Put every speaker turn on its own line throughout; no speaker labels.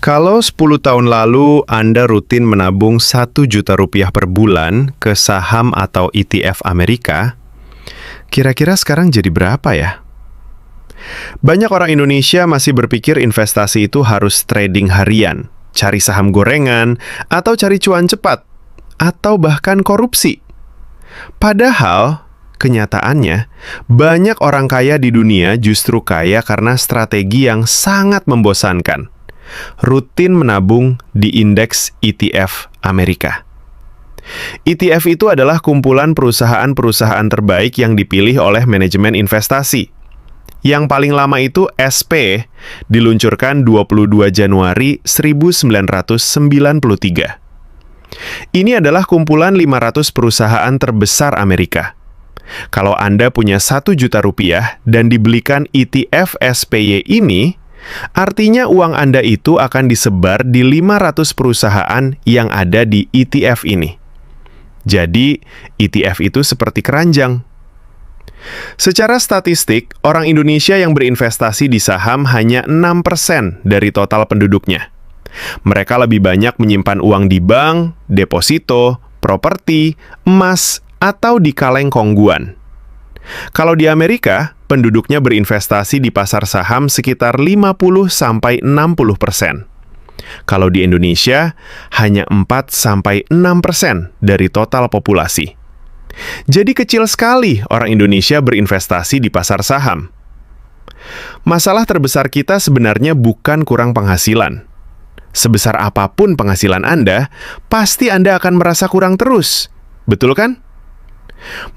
Kalau 10 tahun lalu Anda rutin menabung 1 juta rupiah per bulan ke saham atau ETF Amerika, kira-kira sekarang jadi berapa ya? Banyak orang Indonesia masih berpikir investasi itu harus trading harian, cari saham gorengan, atau cari cuan cepat, atau bahkan korupsi. Padahal, kenyataannya, banyak orang kaya di dunia justru kaya karena strategi yang sangat membosankan. Rutin menabung di indeks ETF Amerika. ETF itu adalah kumpulan perusahaan-perusahaan terbaik yang dipilih oleh manajemen investasi. Yang paling lama itu SP, diluncurkan 22 Januari 1993. Ini adalah kumpulan 500 perusahaan terbesar Amerika. Kalau Anda punya 1 juta rupiah dan dibelikan ETF SPY ini, artinya uang Anda itu akan disebar di 500 perusahaan yang ada di ETF ini. Jadi, ETF itu seperti keranjang. Secara statistik, orang Indonesia yang berinvestasi di saham hanya 6% dari total penduduknya. Mereka lebih banyak menyimpan uang di bank, deposito, properti, emas, atau di kaleng kongguan. Kalau di Amerika, penduduknya berinvestasi di pasar saham sekitar 50-60%. Kalau di Indonesia, hanya 4-6% dari total populasi. Jadi kecil sekali orang Indonesia berinvestasi di pasar saham. Masalah terbesar kita sebenarnya bukan kurang penghasilan. Sebesar apapun penghasilan Anda, pasti Anda akan merasa kurang terus. Betul kan?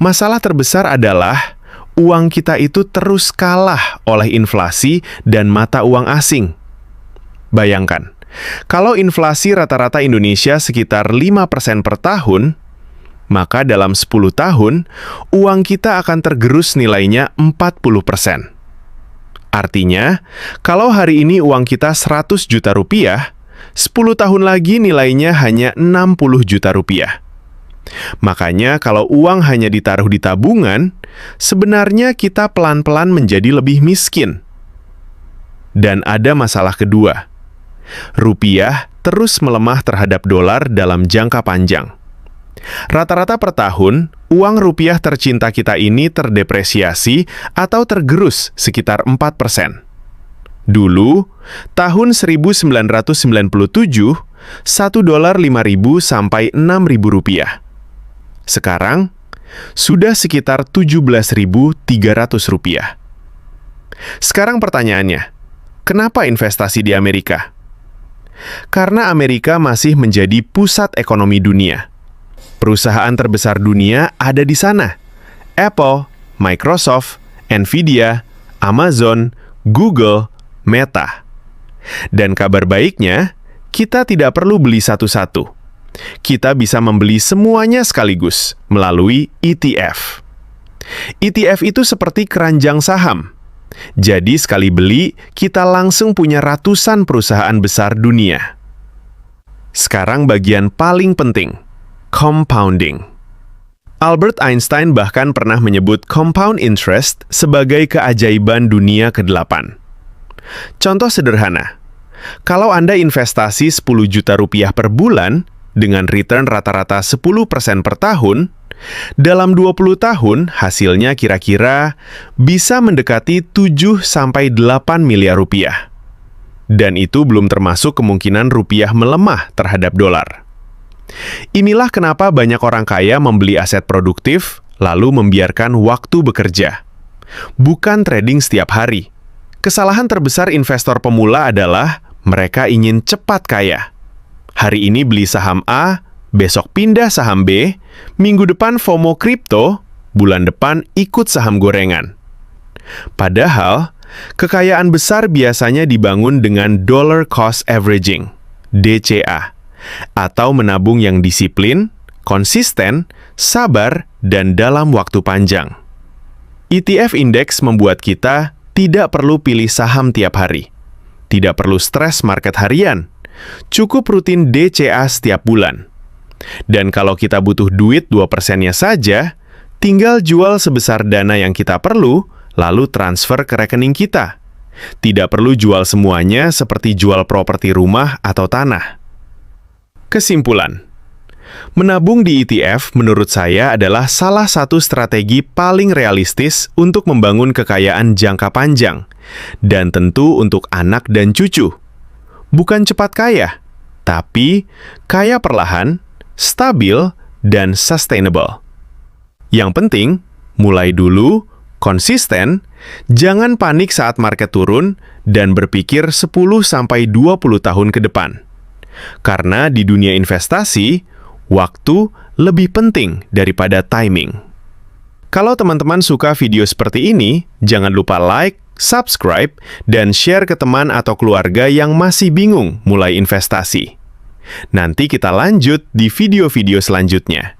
Masalah terbesar adalah uang kita itu terus kalah oleh inflasi dan mata uang asing. Bayangkan, kalau inflasi rata-rata Indonesia sekitar 5% per tahun, maka dalam 10 tahun, uang kita akan tergerus nilainya 40%. Artinya, kalau hari ini uang kita 100 juta rupiah, 10 tahun lagi nilainya hanya 60 juta rupiah. Makanya kalau uang hanya ditaruh di tabungan, sebenarnya kita pelan-pelan menjadi lebih miskin. Dan ada masalah kedua. Rupiah terus melemah terhadap dolar dalam jangka panjang. Rata-rata per tahun, uang rupiah tercinta kita ini terdepresiasi atau tergerus sekitar 4%. Dulu, tahun 1997, 1 dolar 5.000 sampai 6.000 rupiah. Sekarang, sudah sekitar 17.300 rupiah. Sekarang pertanyaannya, kenapa investasi di Amerika? Karena Amerika masih menjadi pusat ekonomi dunia. Perusahaan terbesar dunia ada di sana. Apple, Microsoft, Nvidia, Amazon, Google, Meta. Dan kabar baiknya, kita tidak perlu beli satu-satu. Kita bisa membeli semuanya sekaligus melalui ETF. ETF itu seperti keranjang saham. Jadi sekali beli, kita langsung punya ratusan perusahaan besar dunia. Sekarang bagian paling penting, compounding. Albert Einstein bahkan pernah menyebut compound interest sebagai keajaiban dunia ke-8. Contoh sederhana, kalau Anda investasi 10 juta rupiah per bulan, dengan return rata-rata 10% per tahun, dalam 20 tahun hasilnya kira-kira bisa mendekati 7-8 miliar rupiah. Dan itu belum termasuk kemungkinan rupiah melemah terhadap dolar. Inilah kenapa banyak orang kaya membeli aset produktif, lalu membiarkan waktu bekerja. Bukan trading setiap hari. Kesalahan terbesar investor pemula adalah mereka ingin cepat kaya. Hari ini beli saham A, besok pindah saham B, minggu depan FOMO kripto, bulan depan ikut saham gorengan. Padahal, kekayaan besar biasanya dibangun dengan dollar cost averaging, DCA, atau menabung yang disiplin, konsisten, sabar, dan dalam waktu panjang. ETF Index membuat kita tidak perlu pilih saham tiap hari, tidak perlu stres market harian, cukup rutin DCA setiap bulan. Dan kalau kita butuh duit 2%-nya saja, tinggal jual sebesar dana yang kita perlu, lalu transfer ke rekening kita. Tidak perlu jual semuanya seperti jual properti rumah atau tanah. Kesimpulan, menabung di ETF menurut saya adalah salah satu strategi paling realistis untuk membangun kekayaan jangka panjang, dan tentu untuk anak dan cucu. Bukan cepat kaya, tapi kaya perlahan, stabil, dan sustainable. Yang penting, mulai dulu, konsisten, jangan panik saat market turun, dan berpikir 10-20 tahun ke depan. Karena di dunia investasi, waktu lebih penting daripada timing. Kalau teman-teman suka video seperti ini, jangan lupa like, subscribe, dan share ke teman atau keluarga yang masih bingung mulai investasi. Nanti kita lanjut di video-video selanjutnya.